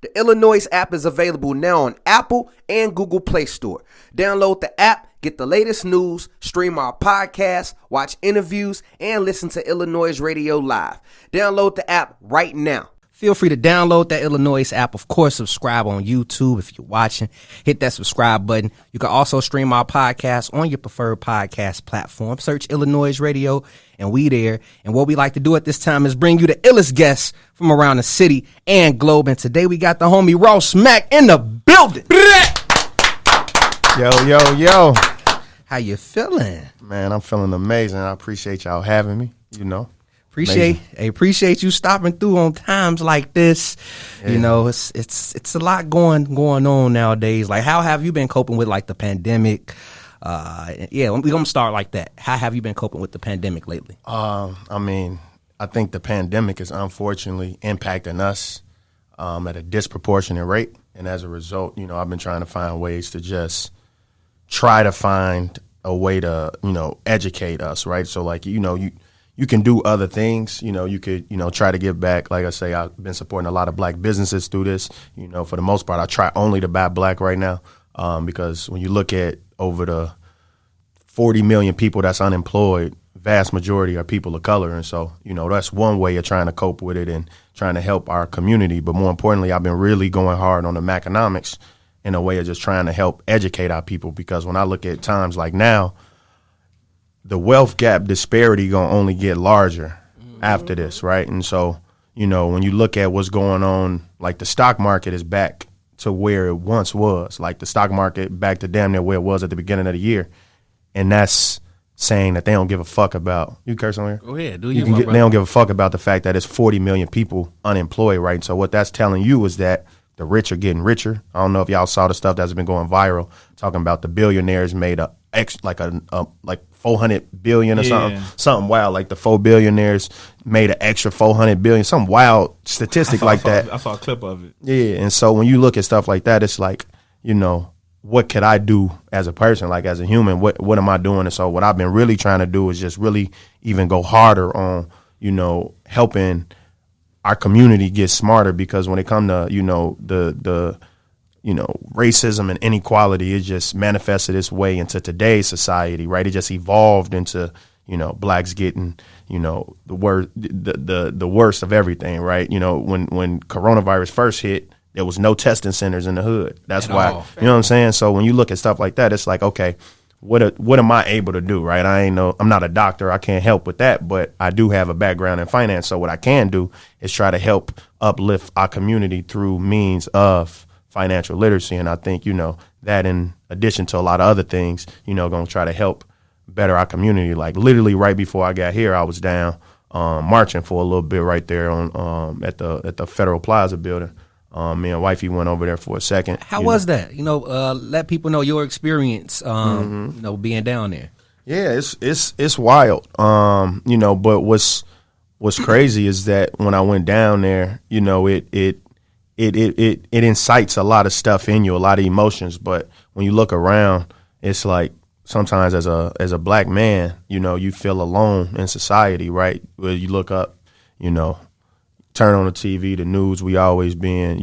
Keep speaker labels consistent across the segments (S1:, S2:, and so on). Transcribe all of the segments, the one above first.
S1: The iLLANOiZE app is available now on Apple and Google Play Store. Download the app, get the latest news, stream our podcasts, watch interviews, and listen to iLLANOiZE Radio live. Download the app right now. Feel free to download that iLLANOiZE app. Of course, subscribe on YouTube if you're watching. Hit that subscribe button. You can also stream our podcast on your preferred podcast platform. Search iLLANOiZE Radio, and we there. And what we like to do at this time is bring you the illest guests from around the city and globe. And today we got the homie Ross Mac in the building.
S2: Yo.
S1: How you feeling?
S2: Man, I'm feeling amazing. I appreciate y'all having me,
S1: Appreciate you stopping through on times like this. Yeah. You know, it's a lot going on nowadays. Like, how have you been coping with like the pandemic? We're gonna start like that. How have you been coping with the pandemic lately?
S2: I think the pandemic is unfortunately impacting us at a disproportionate rate, and as a result, I've been trying to find ways to just try to find a way to educate us, right? So like you can do other things. You could, try to give back. Like I say, I've been supporting a lot of black businesses through this. For the most part, I try only to buy black right now because when you look at over the 40 million people that's unemployed, vast majority are people of color. And so, that's one way of trying to cope with it and trying to help our community. But more importantly, I've been really going hard on the Maconomics in a way of just trying to help educate our people, because when I look at times like now, the wealth gap disparity going to only get larger after this, right? And so, when you look at what's going on, like the stock market is back to where it once was, like the stock market back to damn near where it was at the beginning of the year. And that's saying that they don't give a fuck about, you curse on here?
S1: Go ahead,
S2: they don't give a fuck about the fact that it's 40 million people unemployed, right? And so what that's telling you is that the rich are getting richer. I don't know if y'all saw the stuff that's been going viral, talking about the billionaires made like 400 billion or something wild. Like the 4 billionaires made an extra 400 billion, some wild statistic that.
S3: I saw a clip of it.
S2: Yeah, and so when you look at stuff like that, it's like, what could I do as a person, like as a human? What am I doing? And so what I've been really trying to do is just really even go harder on, helping our community get smarter, because when it comes to, the racism and inequality, it just manifested its way into today's society, right? It just evolved into, blacks getting, the worst of everything, right? When coronavirus first hit, there was no testing centers in the hood. That's why, you know what I'm saying? So when you look at stuff like that, it's like, okay, what am I able to do, right? I'm not a doctor. I can't help with that, but I do have a background in finance. So what I can do is try to help uplift our community through means of financial literacy. And I think, that in addition to a lot of other things, going to try to help better our community. Like literally right before I got here, I was down marching for a little bit right there on at the Federal Plaza building. Me and wifey went over there for a second.
S1: How was that? Let people know your experience, being down there.
S2: Yeah, it's wild. But what's crazy is that when I went down there, it incites a lot of stuff in you, a lot of emotions. But when you look around, it's like sometimes as a black man, you feel alone in society, right? Where you look up, turn on the TV, the news, we always being,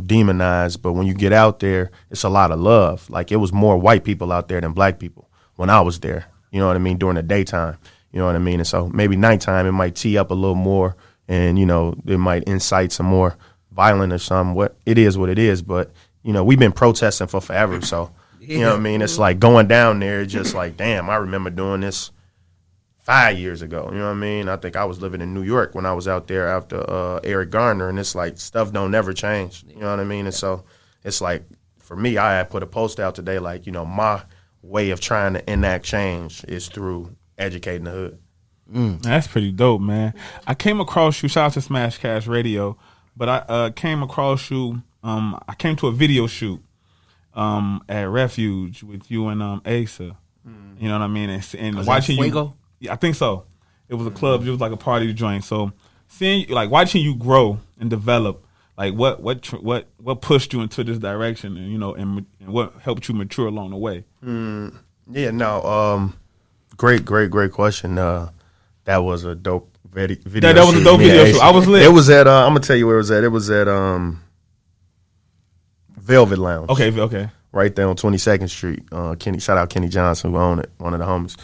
S2: demonized. But when you get out there, it's a lot of love. Like it was more white people out there than black people when I was there, during the daytime, And so maybe nighttime, it might tee up a little more and, it might incite some more violent or something. What it is. But, we've been protesting for forever. So, It's like going down there, just like, damn, I remember doing this 5 years ago, I think I was living in New York when I was out there after Eric Garner, and it's like stuff don't never change, And so it's like, for me, I had put a post out today, like, my way of trying to enact change is through educating the hood.
S3: That's pretty dope, man. I came across you, shout out to Smash Cash Radio, but I came across you, I came to a video shoot at Refuge with you and Asa, you know what I mean? And watching you. Yeah, I think so. It was a club. It was like a party joint. So seeing, like, watching you grow and develop, like what pushed you into this direction, and and what helped you mature along the way.
S2: Great question. That was a dope video.
S3: That was a dope video shoot. I was lit.
S2: It was at. I'm gonna tell you where it was at. It was at Velvet Lounge.
S3: Okay.
S2: Right there on 22nd Street. Shout out Kenny Johnson, who owned it, one of the homies.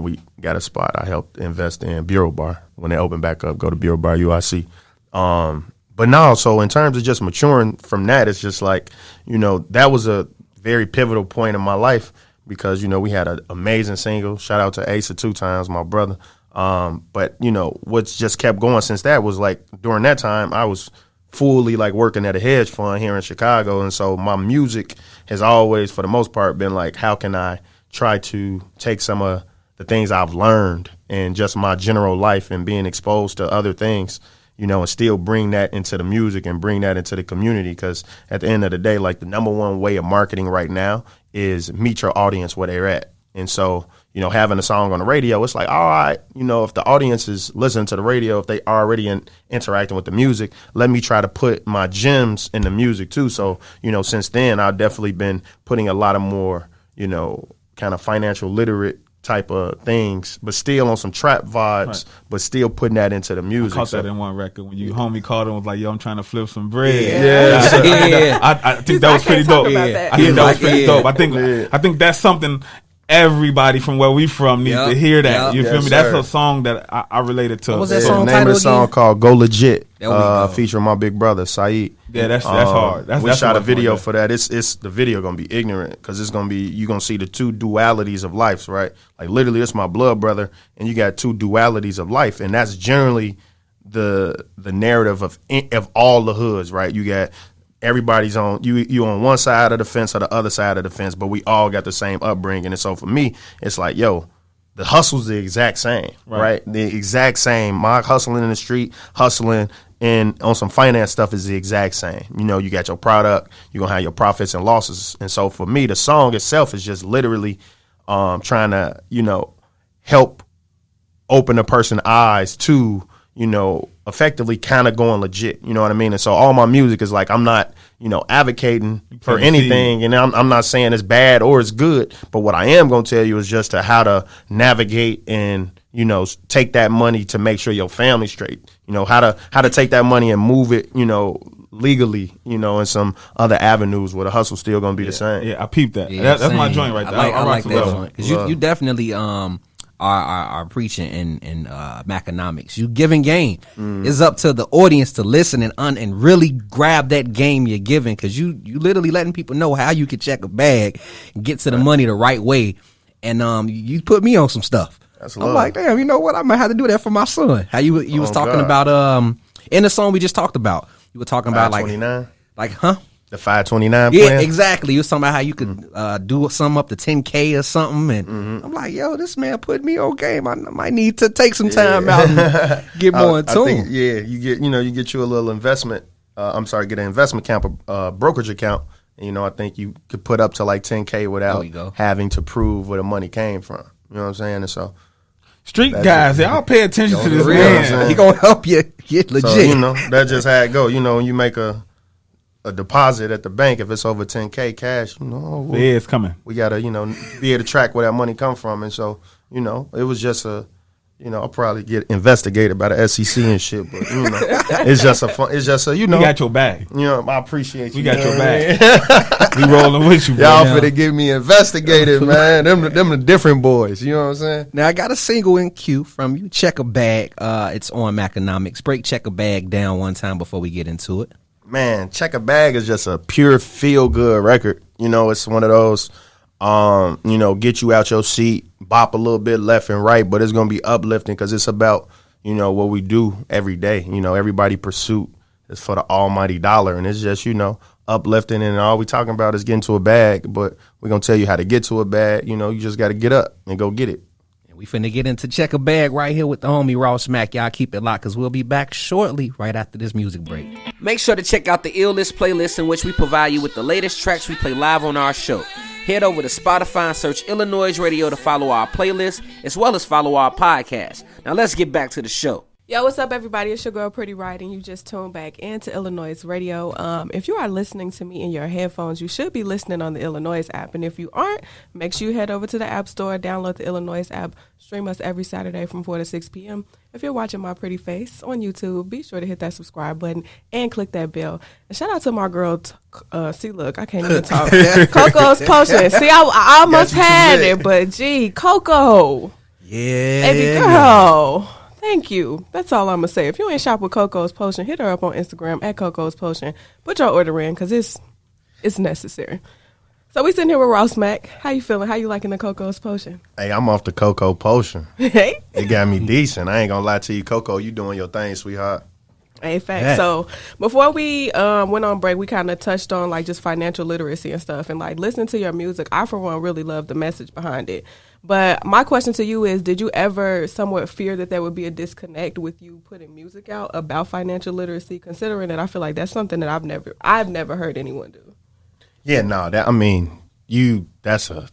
S2: We got a spot. I helped invest in Bureau Bar. When they open back up, go to Bureau Bar UIC. But no, so in terms of just maturing from that, it's just like, that was a very pivotal point in my life because, we had an amazing single. Shout out to Asa 2 times, my brother. But, what's just kept going since that was like during that time, I was fully like working at a hedge fund here in Chicago. And so my music has always, for the most part, been like, how can I try to take some of the things I've learned and just my general life and being exposed to other things, and still bring that into the music and bring that into the community. Because at the end of the day, like the number one way of marketing right now is meet your audience where they're at. And so, having a song on the radio, it's like, all right, if the audience is listening to the radio, if they already interacting with the music, let me try to put my gems in the music too. So, since then, I've definitely been putting a lot of more, kind of financial literate type of things, but still on some trap vibes, right, but still putting that into the music.
S3: I caught that in one record when you homie called him, was like, yo, I'm trying to flip some bread.
S2: Yeah.
S3: I think that was pretty dope. I think that was pretty dope. I think that's something everybody from where we from needs to hear that. You feel me? That's a song that I related to.
S1: What was that song
S2: the name of the song called Go Legit, featuring my big brother Saeed.
S3: Yeah, that's hard.
S2: We shot a video for that. It's the video gonna be ignorant because it's gonna be, you gonna see the two dualities of life, right? Like literally, it's my blood brother, and you got two dualities of life, and that's generally the narrative of all the hoods, right? You got everybody's on you on one side of the fence or the other side of the fence, but we all got the same upbringing. And so for me, it's like, yo, the hustle's the exact same, right? The exact same. My hustling in the street, hustling and on some finance stuff is the exact same. You got your product, you're gonna have your profits and losses. And so for me, the song itself is just literally trying to, help open a person's eyes to, effectively kind of going legit. You know what I mean? And so all my music is like, I'm not, advocating for anything. And I'm not saying it's bad or it's good. But what I am going to tell you is just how to navigate and, take that money to make sure your family's straight. How to take that money and move it, legally, in some other avenues where the hustle's still going to be the same.
S3: Yeah, I peeped that. That's my joint right there.
S4: I like that joint. Because you definitely are preaching in Maconomics. You giving game. It's up to the audience to listen and really grab that game you're giving, because you literally letting people know how you can check a bag and get to the money the right way. And you put me on some stuff. I'm like, damn, you know what? I might have to do that for my son. How you was talking about in the song we just talked about. You were talking about like
S2: 529. The 529 plan?
S4: Yeah, exactly. You was talking about how you could do something up to 10K or something. And I'm like, yo, this man put me on game. I might need to take some time out and get more in tune.
S2: You get you a little investment. Get an investment brokerage account. And, I think you could put up to like 10K without having to prove where the money came from. You know what I'm saying? And so
S3: street guys, y'all pay attention to this man.
S4: He gonna help you get legit.
S2: So, that's just how it go. When you make a deposit at the bank, if it's over 10K cash,
S3: it's coming.
S2: We gotta, be able to track where that money come from. And so, it was just I'll probably get investigated by the SEC and shit, but it's just
S3: we got your bag.
S2: I appreciate you.
S3: We got your bag. We rolling with you,
S2: y'all finna get me investigated, man. Them the different boys. You know what I'm saying?
S4: Now I got a single in queue from you, Check a Bag. It's on Maconomics. Break Check a Bag down one time before we get into it.
S2: Man, Check a Bag is just a pure feel good record. It's one of those get you out your seat, bop a little bit left and right, but it's going to be uplifting because it's about, what we do every day. Everybody pursuit is for the almighty dollar, and it's just, uplifting, and all we talking about is getting to a bag, but we're going to tell you how to get to a bag. You just got to get up and go get it.
S4: We finna get into Check a Bag right here with the homie Raw Smack. Y'all keep it locked because we'll be back shortly right after this music break.
S1: Make sure to check out the iLLANOiZE playlist, in which we provide you with the latest tracks we play live on our show. Head over to Spotify and search iLLANOiZE Radio to follow our playlist, as well as follow our podcast. Now let's get back to the show.
S5: Yo, what's up, everybody? It's your girl, Pretty Right, and you just tuned back into iLLANOiZE Radio. If you are listening to me in your headphones, you should be listening on the iLLANOiZE app. And if you aren't, make sure you head over to the App Store, download the iLLANOiZE app, stream us every Saturday from 4 to 6 p.m. If you're watching my pretty face on YouTube, be sure to hit that subscribe button and click that bell. And shout out to my girl, see, look, I can't even talk. Coco's Potion. See, I almost had it, but gee, Coco.
S4: Yeah.
S5: Baby girl. Thank you. That's all I'm going to say. If you ain't shop with Coco's Potion, hit her up on Instagram at Coco's Potion. Put your order in because it's necessary. So we sitting here with Ross Mack. How you feeling? How you liking the Coco's Potion?
S2: Hey, I'm off the Cocoa Potion.
S5: Hey.
S2: It got me decent. I ain't going to lie to you, Coco. You doing your thing, sweetheart.
S5: Hey, fact. So before we went on break, we kind of touched on like just financial literacy and stuff. And like listening to your music, I for one really love the message behind it. But my question to you is, did you ever somewhat fear that there would be a disconnect with you putting music out about financial literacy, considering that I feel like that's something that I've never heard anyone do?
S2: Yeah, no, that's a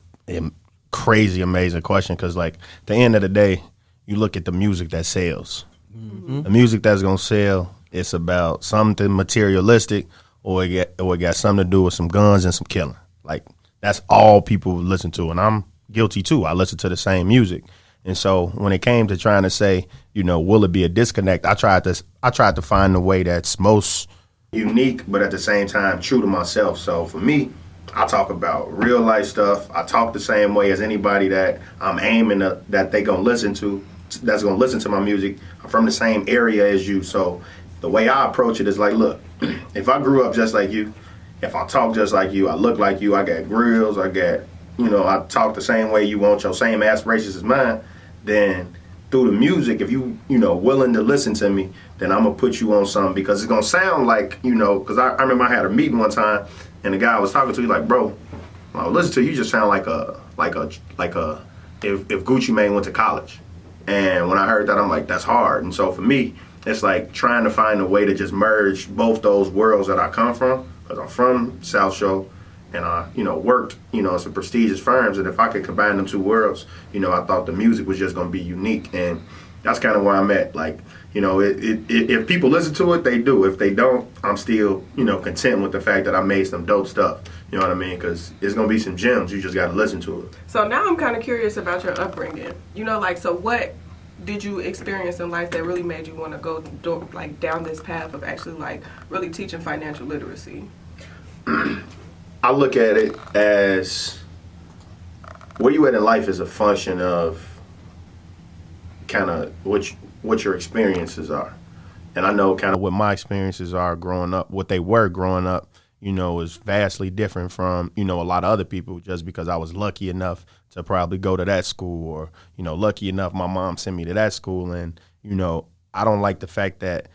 S2: crazy, amazing question because, like, at the end of the day, you look at the music that sells. Mm-hmm. The music that's going to sell, it's about something materialistic or it got something to do with some guns and some killing. Like, that's all people listen to, and I'm guilty too. I listen to the same music. And so when it came to trying to say, will it be a disconnect, I tried to find the way that's most unique, but at the same time true to myself. So for me, I talk about real life stuff. I talk the same way as anybody that I'm aiming that they gonna listen to, that's gonna listen to my music. I'm from the same area as you. So the way I approach it is like, look, if I grew up just like you, if I talk just like you, I look like you, I got grills, I talk the same way you want, your same aspirations as mine, then through the music, if you willing to listen to me, then I'm going to put you on something because it's going to sound like, because I remember I had a meeting one time and the guy I was talking to, he's like, bro, when I listen to you, just sound like if Gucci Mane went to college. And when I heard that, I'm like, that's hard. And so for me, it's like trying to find a way to just merge both those worlds that I come from, because I'm from South Shore. And I, worked, in some prestigious firms. And if I could combine them two worlds, I thought the music was just going to be unique. And that's kind of where I'm at. Like, if people listen to it, they do. If they don't, I'm still, content with the fact that I made some dope stuff. You know what I mean? Because it's going to be some gems. You just got to listen to it.
S5: So now I'm kind of curious about your upbringing. So what did you experience in life that really made you want to go down this path of actually really teaching financial literacy?
S2: I look at it as where you at in life is a function of kind of what your experiences are. And I know kind of what my experiences are growing up, what they were growing up, is vastly different from, a lot of other people just because I was lucky enough to probably go to that school or, lucky enough my mom sent me to that school. And, I don't like the fact that,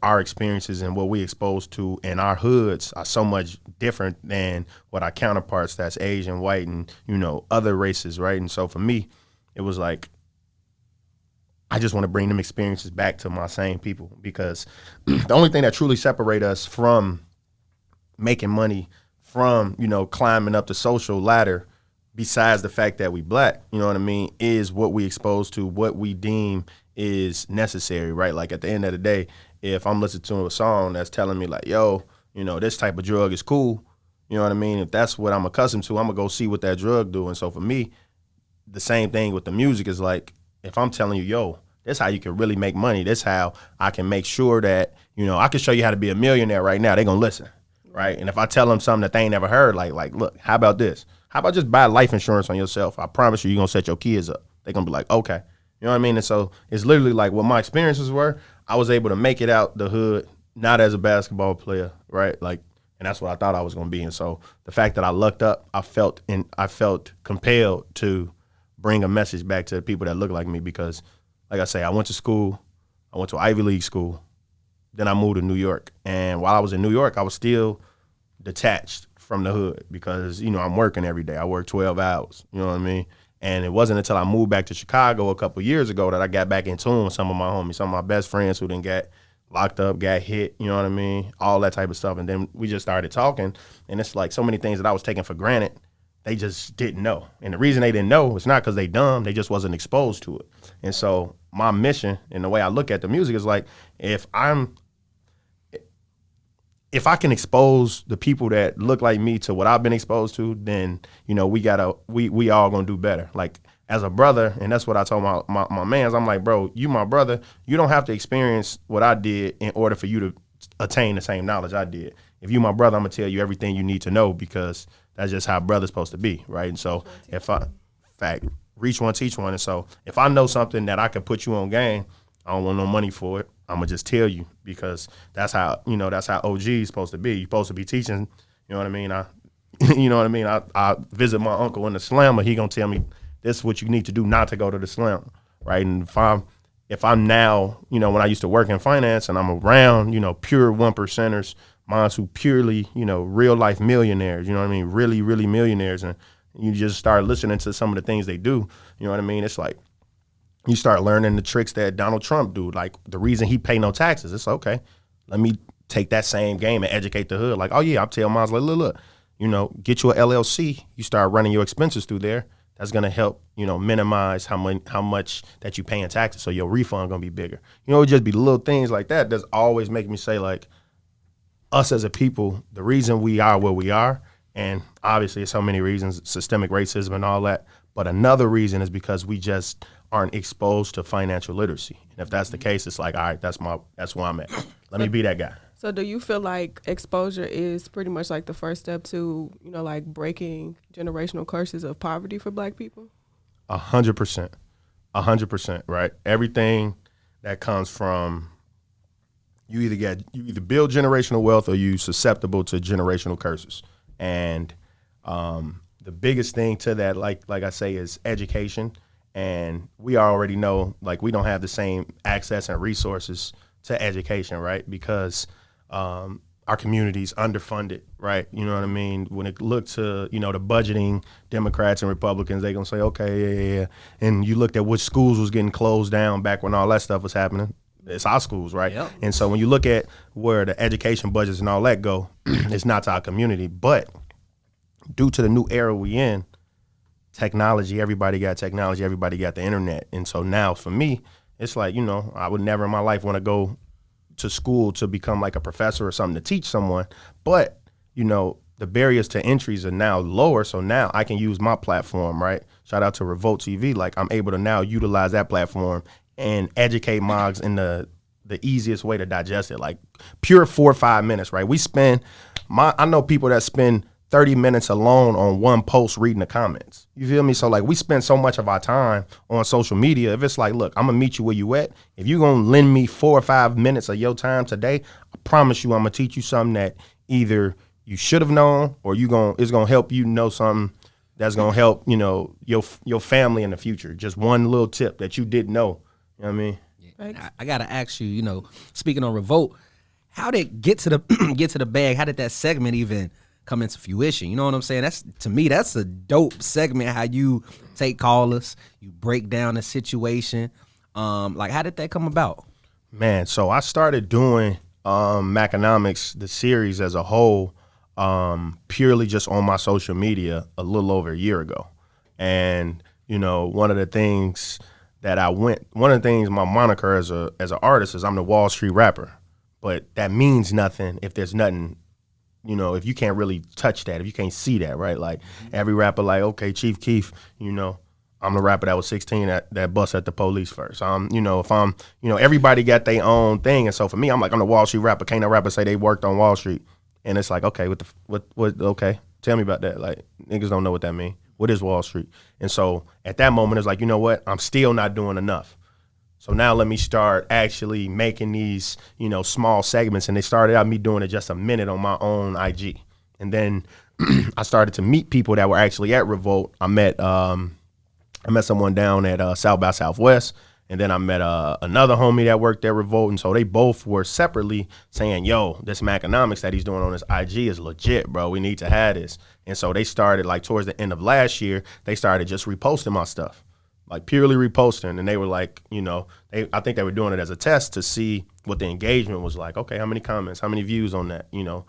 S2: our experiences and what we exposed to in our hoods are so much different than what our counterparts that's Asian, white, and, other races, right? And so for me, it was like, I just want to bring them experiences back to my same people because the only thing that truly separate us from making money, from, climbing up the social ladder, besides the fact that we black, is what we exposed to, what we deem is necessary, right? Like at the end of the day, if I'm listening to a song that's telling me like, yo, this type of drug is cool, if that's what I'm accustomed to, I'm gonna go see what that drug do. And so for me, the same thing with the music is like, if I'm telling you, yo, that's how you can really make money. That's how I can make sure that, I can show you how to be a millionaire right now. They're gonna listen, right? And if I tell them something that they ain't never heard, like, look, how about this? How about just buy life insurance on yourself? I promise you're gonna set your kids up. They're gonna be like, okay. You know what I mean? And so it's literally like what my experiences were. I was able to make it out the hood, not as a basketball player, right? Like, and that's what I thought I was going to be. And so the fact that I lucked up, I felt compelled to bring a message back to the people that look like me because, like I say, I went to school. I went to Ivy League school. Then I moved to New York. And while I was in New York, I was still detached from the hood because, I'm working every day. I work 12 hours. You know what I mean? And it wasn't until I moved back to Chicago a couple years ago that I got back in tune with some of my homies, some of my best friends who didn't get locked up, got hit, you know what I mean? All that type of stuff. And then we just started talking. And it's like so many things that I was taking for granted they just didn't know. And the reason they didn't know is not because they dumb, they just wasn't exposed to it. And so my mission and the way I look at the music is like, if I can expose the people that look like me to what I've been exposed to, then, you know, we all gonna do better. Like, as a brother, and that's what I told my mans, I'm like, bro, you my brother, you don't have to experience what I did in order for you to attain the same knowledge I did. If you my brother, I'm gonna tell you everything you need to know, because that's just how brother's supposed to be, right? And so reach one, teach one. And so if I know something that I can put you on game, I don't want no money for it. I'm gonna just tell you, because that's how OG is supposed to be. You're supposed to be teaching, you know what I mean? I visit my uncle in the slammer, he gonna tell me this is what you need to do not to go to the slammer, right? And if I'm now, you know, when I used to work in finance and I'm around, you know, pure 1%ers, minds who purely, you know, real life millionaires, you know what I mean? Really, really millionaires. And you just start listening to some of the things they do, you know what I mean? It's like, you start learning the tricks that Donald Trump do. Like, the reason he pay no taxes, it's okay, let me take that same game and educate the hood. Like, oh yeah, I'll tell mines, like, look, you know, get you a LLC, you start running your expenses through there. That's gonna help, you know, minimize how much that you pay in taxes, so your refund gonna be bigger. You know, it just be little things like that that's always make me say, like, us as a people, the reason we are where we are, and obviously there's so many reasons, systemic racism and all that, but another reason is because we just aren't exposed to financial literacy. And if that's the case, it's like, all right, that's where I'm at. Let me be that guy.
S5: So do you feel like exposure is pretty much like the first step to, you know, like breaking generational curses of poverty for Black people?
S2: 100%. 100%, right? Everything that comes from, you either build generational wealth or you susceptible to generational curses. And the biggest thing to that, like I say, is education. And we already know, like, we don't have the same access and resources to education, right? Because our community's underfunded, right? You know what I mean? When it looked to, you know, the budgeting, Democrats and Republicans, they gonna say, okay, yeah. And you looked at which schools was getting closed down back when all that stuff was happening. It's our schools, right? Yep. And so when you look at where the education budgets and all that go, it's not to our community. But due to the new era we in, technology, everybody got technology, everybody got the internet. And so now for me, it's like, you know, I would never in my life want to go to school to become like a professor or something to teach someone. But, you know, the barriers to entries are now lower. So now I can use my platform, right? Shout out to Revolt TV. Like, I'm able to now utilize that platform and educate mogs in the easiest way to digest it. Like, pure 4 or 5 minutes, right? I know people that spend 30 minutes alone on one post reading the comments. You feel me? So, like, we spend so much of our time on social media. If it's like, look, I'm gonna meet you where you at. If you're gonna lend me 4 or 5 minutes of your time today, I promise you I'm gonna teach you something that either you should have known or it's gonna help you know something that's gonna help, you know, your family in the future. Just one little tip that you didn't know. You know what I mean?
S4: Yeah. I gotta ask you, you know, speaking on Revolt, how did it get to the bag? How did that segment even come into fruition? You know what I'm saying? To me, that's a dope segment, how you take callers, you break down the situation. Like, how did that come about?
S2: Man, so I started doing Maconomics, the series as a whole, purely just on my social media a little over a year ago. And, you know, one of the things, my moniker as an artist is I'm the Wall Street rapper. But that means nothing if there's nothing, you know, if you can't really touch that, if you can't see that, right? Like, every rapper, like, okay, Chief Keef, you know, I'm the rapper that was 16 that bust at the police first. Everybody got their own thing. And so for me, I'm like, I'm the Wall Street rapper. Can't no rapper say they worked on Wall Street? And it's like, okay, okay, tell me about that. Like, niggas don't know what that means. What is Wall Street? And so at that moment, it's like, you know what? I'm still not doing enough. So now let me start actually making these, you know, small segments. And they started out me doing it just a minute on my own IG. And then I started to meet people that were actually at Revolt. I met someone down at South by Southwest. And then I met another homie that worked at Revolt. And so they both were separately saying, yo, this Maconomics that he's doing on his IG is legit, bro. We need to have this. And so they started, like, towards the end of last year, they started just reposting my stuff. Like, purely reposting. And they were like, you know, I think they were doing it as a test to see what the engagement was like. Okay, how many comments, how many views on that, you know?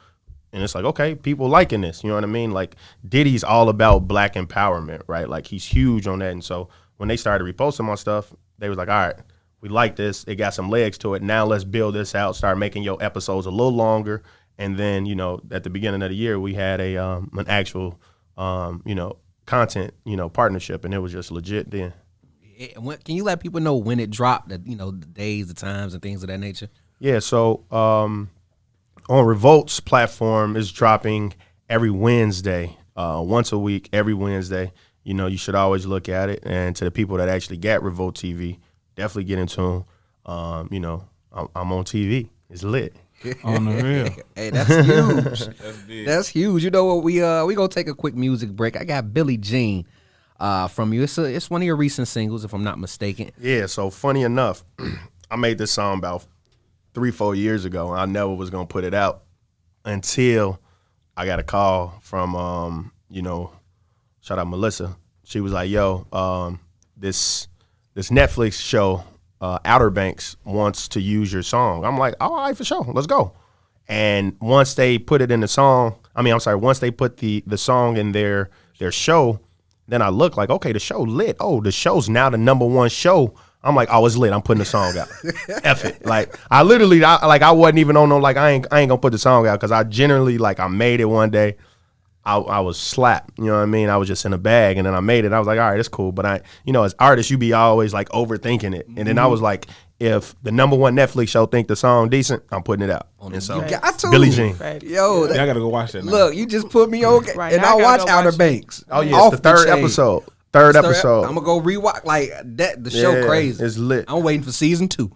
S2: And it's like, okay, people liking this. You know what I mean? Like Diddy's all about black empowerment, right? Like he's huge on that. And so when they started reposting my stuff, they was like, all right, we like this. It got some legs to it. Now let's build this out, start making your episodes a little longer. And then, you know, at the beginning of the year, we had an actual, you know, content, you know, partnership. And it was just legit then.
S4: Can you let people know when it dropped, the days, the times, and things of that nature?
S2: Yeah, so on Revolt's platform is dropping every Wednesday, once a week, every Wednesday. You know, you should always look at it. And to the people that actually get Revolt TV, definitely get in tune. You know, I'm on TV. It's lit.
S3: On the real.
S4: Hey, that's huge. That's big. That's huge. You know what? We gonna take a quick music break. I got Billie Jean from you. It's one of your recent singles, if I'm not mistaken.
S2: Yeah. So funny enough, I made this song about 3-4 years ago. I never was gonna put it out until I got a call from you know, shout out Melissa. She was like, "Yo, this Netflix show, Outer Banks, wants to use your song." I'm like, "All right, for sure, let's go." And once they put it in the song, once they put the song in their show, then I look like, okay, the show lit. Oh, the show's now the #1 show. I'm like, oh, it's lit. I'm putting the song out. F it. Like I literally, I wasn't even on no, like I ain't gonna put the song out because I generally, like, I made it one day. I was slapped, you know what I mean? I was just in a bag, and then I made it. I was like, all right, it's cool. But as artists, you be always like overthinking it. And then I was like, if the #1 Netflix show think the song decent, I'm putting it out. And so,
S4: you got to.
S2: Billie Jean.
S4: Yo,
S3: I gotta go watch that now.
S4: Look, you just put me on,
S5: Right,
S4: and
S5: now
S4: I
S5: I
S4: watch
S5: gotta go
S4: Outer
S5: watch
S4: Banks.
S2: Oh yeah, it's the third episode. Third episode.
S4: I'm gonna go rewatch like that. The show crazy.
S2: It's lit.
S4: I'm waiting for season 2.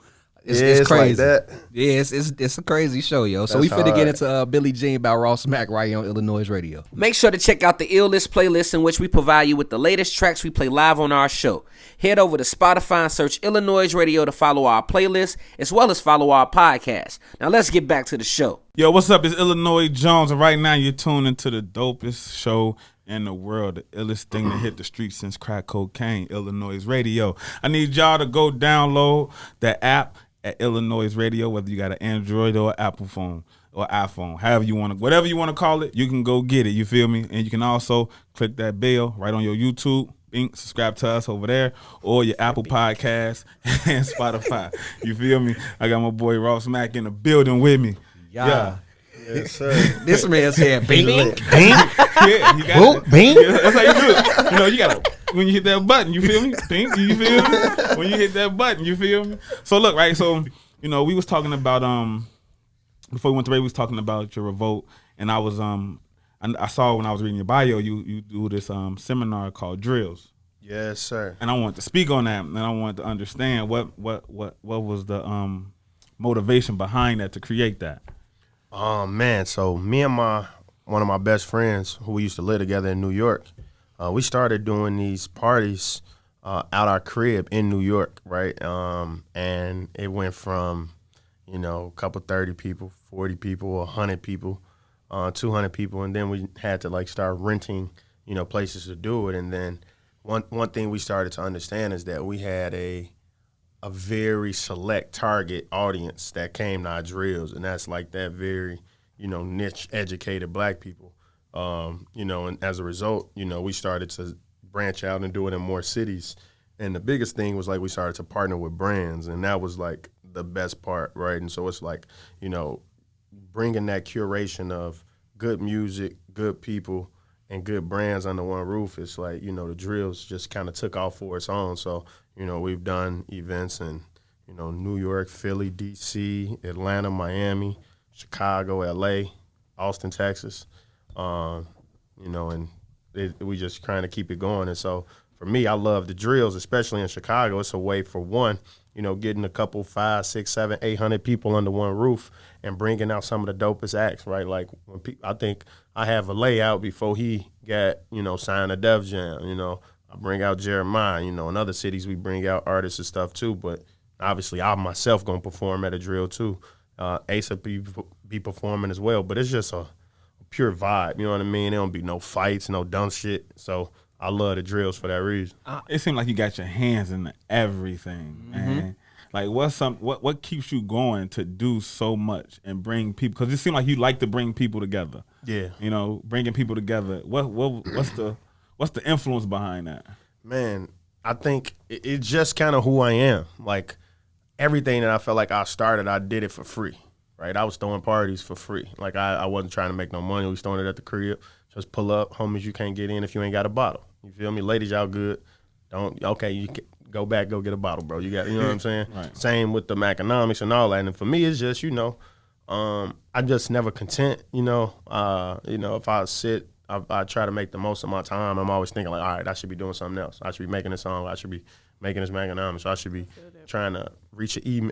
S4: It's
S2: It's
S4: crazy.
S2: like that.
S4: Yeah, it's a crazy show, yo. So
S2: That's
S4: we finna
S2: hard.
S4: get into Billie Jean by Ross Mack right here on iLLANOiZE Radio.
S1: Make sure to check out the iLList playlist in which we provide you with the latest tracks we play live on our show. Head over to Spotify and search iLLANOiZE Radio to follow our playlist as well as follow our podcast. Now let's get back to the show.
S3: Yo, what's up? It's Illinois Jones, and right now you're tuned into the dopest show in the world, the illest thing to hit the streets since crack cocaine, iLLANOiZE Radio. I need y'all to go download the app at iLLANOiZE Radio, whether you got an Android or Apple phone or iPhone, whatever you want to call it, you can go get it, you feel me? And you can also click that bell right on your YouTube, subscribe to us over there, or your Apple Podcasts and Spotify, you feel me? I got my boy Ross Mack in the building with me. Yeah.
S2: Yes, sir.
S4: This man said, "Bing, bing."
S3: Yeah, you got
S4: Bing.
S3: Yeah, that's how you do it. You know, you gotta when you hit that button, you feel me? Think, you feel me? When you hit that button, you feel me? So look, right. So we was talking about before we went to radio, we was talking about your revolt, and I was I saw when I was reading your bio, you do this seminar called Drills.
S2: Yes, sir.
S3: And I wanted to speak on that, and I wanted to understand what was the motivation behind that to create that.
S2: Man, so me and one of my best friends who we used to live together in New York, we started doing these parties out our crib in New York, right? And it went from, a couple 30 people, 40 people, 100 people, 200 people, and then we had to start renting, places to do it. And then one thing we started to understand is that we had a very select target audience that came to our drills, and that's that very, niche educated black people. And as a result, we started to branch out and do it in more cities. And the biggest thing was we started to partner with brands, and that was the best part, right? And so it's bringing that curation of good music, good people, and good brands under one roof. It's the drills just kind of took off for its own. So, we've done events in, New York, Philly, D.C., Atlanta, Miami, Chicago, L.A., Austin, Texas, and we just trying to keep it going. And so for me, I love the drills, especially in Chicago. It's a way for one, getting a couple 500, 600, 700, 800 people under one roof and bringing out some of the dopest acts, right? When I think I have a layout before he got, signed to Def Jam, I bring out Jeremiah, in other cities we bring out artists and stuff too, but obviously I myself gonna perform at a drill too. Asa be performing as well, but it's just a pure vibe, you know what I mean? There don't be no fights, no dumb shit, so I love the drills for that reason.
S3: It seemed like you got your hands in everything, man. Like, what keeps you going to do so much and bring people? Because it seems like you like to bring people together.
S2: Yeah.
S3: You know, bringing people together. What's the influence behind that?
S2: Man, I think it's just kind of who I am. Like, everything that I felt like I started, I did it for free, right? I was throwing parties for free. Like, I wasn't trying to make no money. We was throwing it at the crib. Just pull up. Homies, you can't get in if you ain't got a bottle. You feel me? Ladies, y'all good. You can go back, go get a bottle, bro. You know what I'm saying?
S3: Right.
S2: Same with the Maconomics and all that. And for me, it's just, I'm just never content, if I sit, I try to make the most of my time. I'm always thinking like, all right, I should be doing something else. I should be making a song. I should be making this Maconomics. I should be trying to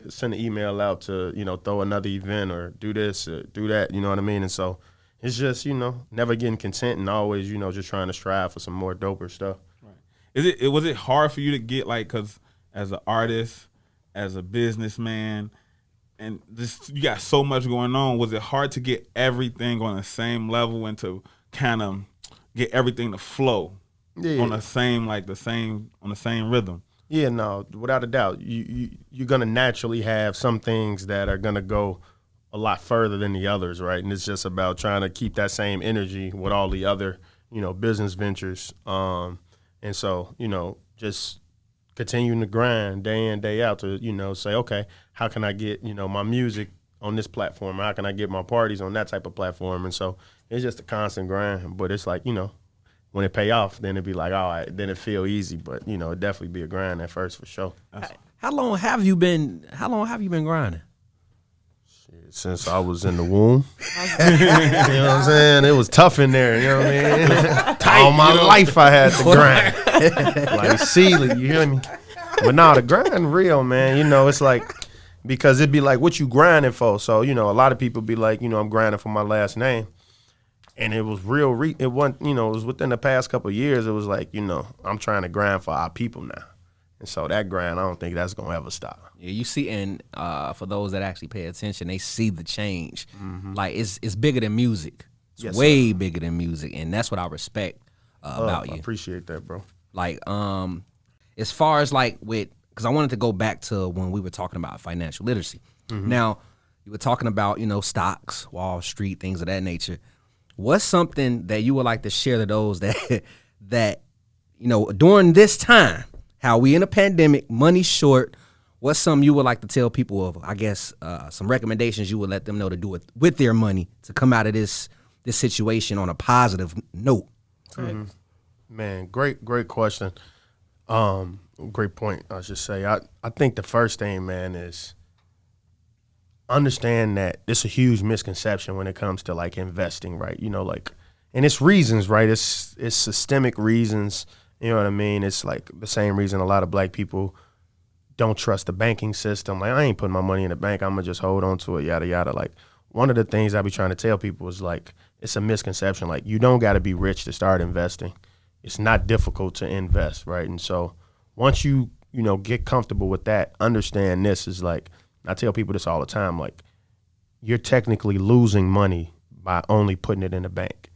S2: send an email out to, throw another event or do this or do that. You know what I mean? And so it's just, never getting content and always, just trying to strive for some more doper stuff.
S3: Right. Was it hard for you to get, like, because as an artist, as a businessman, and you got so much going on, was it hard to get everything on the same level and to kind of get everything to flow on the same rhythm?
S2: Yeah, no, without a doubt. You're gonna naturally have some things that are gonna go a lot further than the others, right? And it's just about trying to keep that same energy with all the other, business ventures. And so, just continuing to grind day in, day out to, say, okay, how can I get, my music on this platform? How can I get my parties on that type of platform? And so it's just a constant grind. But it's like, when it pay off, then it'd be like, all right, then it feel easy. But, it'd definitely be a grind at first for sure.
S4: How long have you been grinding?
S2: Since I was in the womb. You know what I'm saying? It was tough in there, you know what I mean? All my life I had to grind. Like Sealy, you hear me? But no, the grind real, man. It's like, because it'd be like, what you grinding for? So, a lot of people be like, I'm grinding for my last name. And it was real, it wasn't, it was within the past couple of years, it was like, I'm trying to grind for our people now. And so that grind, I don't think that's going to ever stop.
S4: Yeah, you see, and for those that actually pay attention, they see the change. Mm-hmm. Like, it's bigger than music. It's way bigger than music, and that's what I respect about you.
S2: I appreciate that, bro.
S4: Like, as far as like because I wanted to go back to when we were talking about financial literacy. Mm-hmm. Now, you were talking about, stocks, Wall Street, things of that nature. What's something that you would like to share to those that during this time, how we in a pandemic, money short, what's something you would like to tell people of, I guess, some recommendations you would let them know to do with their money to come out of this situation on a positive note?
S2: Mm-hmm. Man, great question. Great point, I should say. I think the first thing, man, is understand that it's a huge misconception when it comes to like investing, right? And it's reasons, right? It's systemic reasons. You know what I mean? It's like the same reason a lot of black people don't trust the banking system. Like, I ain't putting my money in the bank. I'm going to just hold on to it, yada, yada. Like, one of the things I be trying to tell people is, like, it's a misconception. Like, you don't got to be rich to start investing. It's not difficult to invest, right? And so once you get comfortable with that, understand this is like, I tell people this all the time, like, you're technically losing money by only putting it in the bank.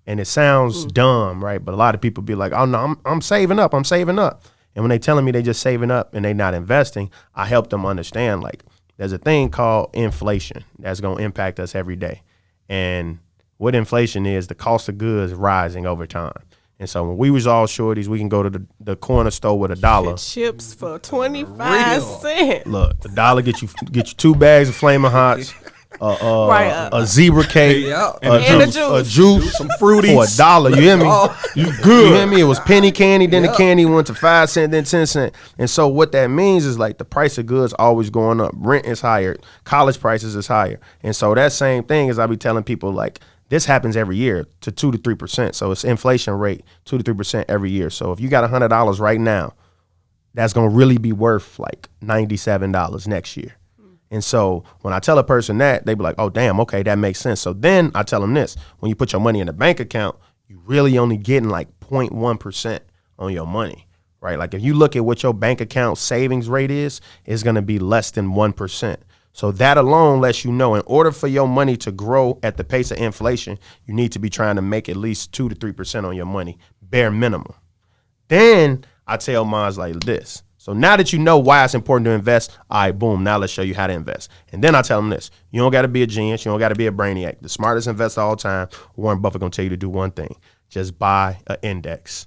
S2: And it sounds dumb, right? But a lot of people be like, oh, no, I'm saving up. And when they telling me they just saving up and they not investing, I help them understand, like, there's a thing called inflation that's going to impact us every day. And what inflation is, the cost of goods rising over time. And so when we was all shorties, we can go to the corner store with $1.
S5: Chips for 25 cents.
S2: Look, $1 get you 2 bags of Flamin' Hots, a zebra cake, a juice, some fruities for $1. You hear me? You good? You hear me? It was penny candy, then the candy went to 5 cents, then 10 cents. And so what that means is, like, the price of goods always going up. Rent is higher, college prices is higher, and so that same thing is I be telling people, like, this happens every year to 2 to 3%. So it's inflation rate 2 to 3% every year. So if you got $100 right now, that's gonna really be worth like $97 next year. And so when I tell a person that, they be like, oh, damn, okay, that makes sense. So then I tell them this, when you put your money in a bank account, you really only getting like 0.1% on your money, right? Like if you look at what your bank account savings rate is, it's going to be less than 1%. So that alone lets you know in order for your money to grow at the pace of inflation, you need to be trying to make at least 2 to 3% on your money, bare minimum. Then I tell mines like this. So now that you know why it's important to invest, all right, boom, now let's show you how to invest. And then I tell them this. You don't got to be a genius. You don't got to be a brainiac. The smartest investor of all time, Warren Buffett, going to tell you to do one thing. Just buy an index.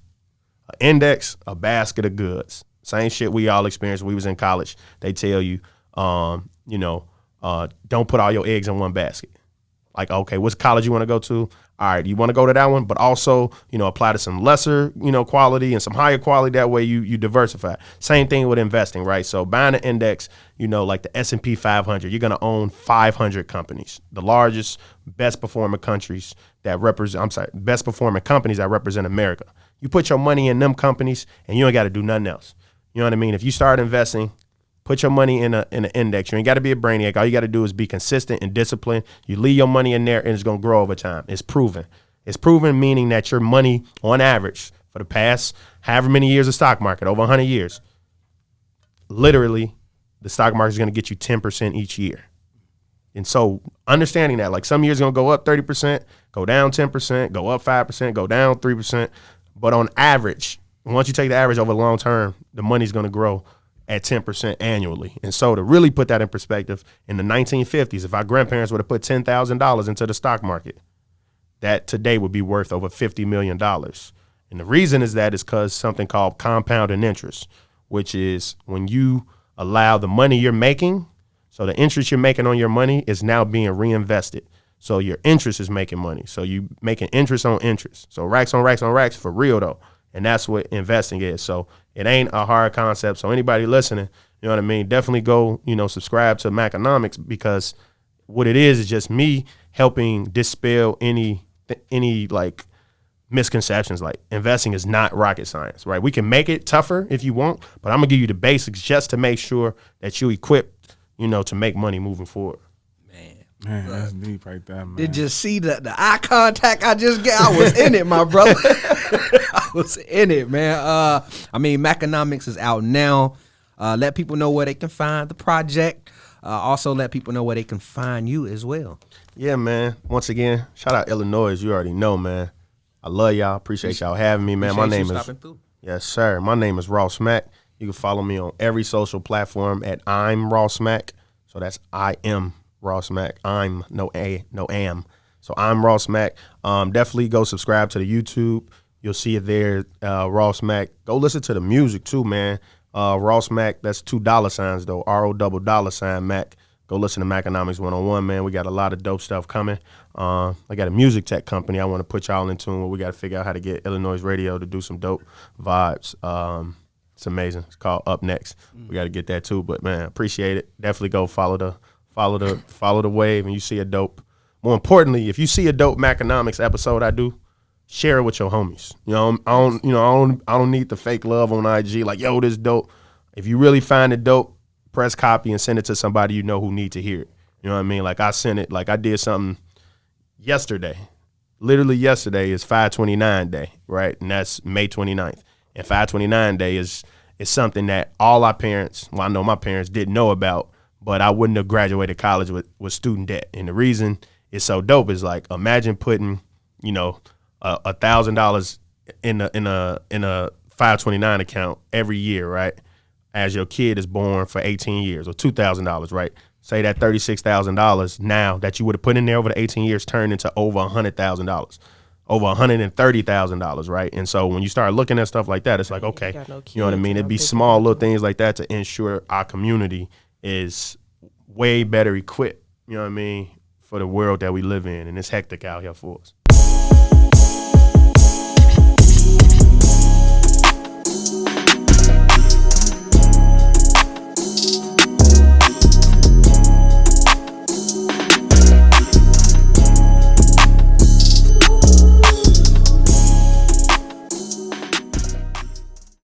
S2: An index, a basket of goods. Same shit we all experienced when we was in college. They tell you, don't put all your eggs in one basket. Like, okay, which college you want to go to? All right, you want to go to that one, but also, apply to some lesser, quality and some higher quality. That way you diversify. Same thing with investing, right? So buying an index, like the S&P 500, you're going to own 500 companies, the largest, best performing companies that represent America. You put your money in them companies and you ain't got to do nothing else. You know what I mean? If you start investing, put your money in an index. You ain't got to be a brainiac. All you got to do is be consistent and disciplined. You leave your money in there and it's going to grow over time. It's proven. It's proven, meaning that your money on average for the past however many years of stock market, over 100 years, literally the stock market is going to get you 10% each year. And so understanding that, like some years going to go up 30%, go down 10%, go up 5%, go down 3%. But on average, once you take the average over the long term, the money's going to grow at 10% annually. And so to really put that in perspective, in the 1950s, if our grandparents would have put $10,000 into the stock market, that today would be worth over $50 million. And the reason is because something called compounding interest, which is when you allow the money you're making, so the interest you're making on your money is now being reinvested. So your interest is making money. So you making interest on interest. So racks on racks on racks for real though. And that's what investing is. So it ain't a hard concept. So anybody listening, you know what I mean? Definitely go, subscribe to Maconomics, because what it is just me helping dispel any like misconceptions. Like investing is not rocket science, right? We can make it tougher if you want, but I'm gonna give you the basics just to make sure that you equipped, to make money moving forward.
S3: Man, that's deep right there, man.
S4: Did you see the eye contact I just got? I was in it, my brother. I was in it, man. Maconomics is out now. Let people know where they can find the project. Also, let people know where they can find you as well.
S2: Yeah, man. Once again, shout out iLLANOiZE. You already know, man. I love y'all. Appreciate y'all having me, man. My name is Yes, sir. My name is Ross Mack. You can follow me on every social platform at I'm Ross Mack. So that's I am Ross Mack. I'm no am. So I'm Ross Mack. Definitely go subscribe to the YouTube. You'll see it there. Ross Mack. Go listen to the music too, man. Ross Mack. That's $2 though. RO$$ Mac. Go listen to Maconomics 101, man. We got a lot of dope stuff coming. I got a music tech company I want to put y'all in tune with. We got to figure out how to get iLLANOiZE Radio to do some dope vibes. It's amazing. It's called Up Next. We got to get that too. But man, appreciate it. Definitely go follow the wave, and you see a dope. More importantly, if you see a dope Maconomics episode I do, share it with your homies. I don't need the fake love on IG. Like, yo, this dope. If you really find it dope, press copy and send it to somebody you know who need to hear it. You know what I mean? Like I sent it. Like I did something yesterday. Literally yesterday is 529 day, right? And that's May 29th. And 529 day is something that all our parents, well, I know my parents didn't know about, but I wouldn't have graduated college with student debt. And the reason it's so dope is like, imagine putting, $1,000 in a 529 account every year, right? As your kid is born for 18 years, or $2,000, right? Say that $36,000 now that you would have put in there over the 18 years turned into over $100,000, over $130,000, right? And so when you start looking at stuff like that, it's like, okay, you know what I mean? It'd be small little things like that to ensure our community is way better equipped, you know what I mean, for the world that we live in. And it's hectic out here for us.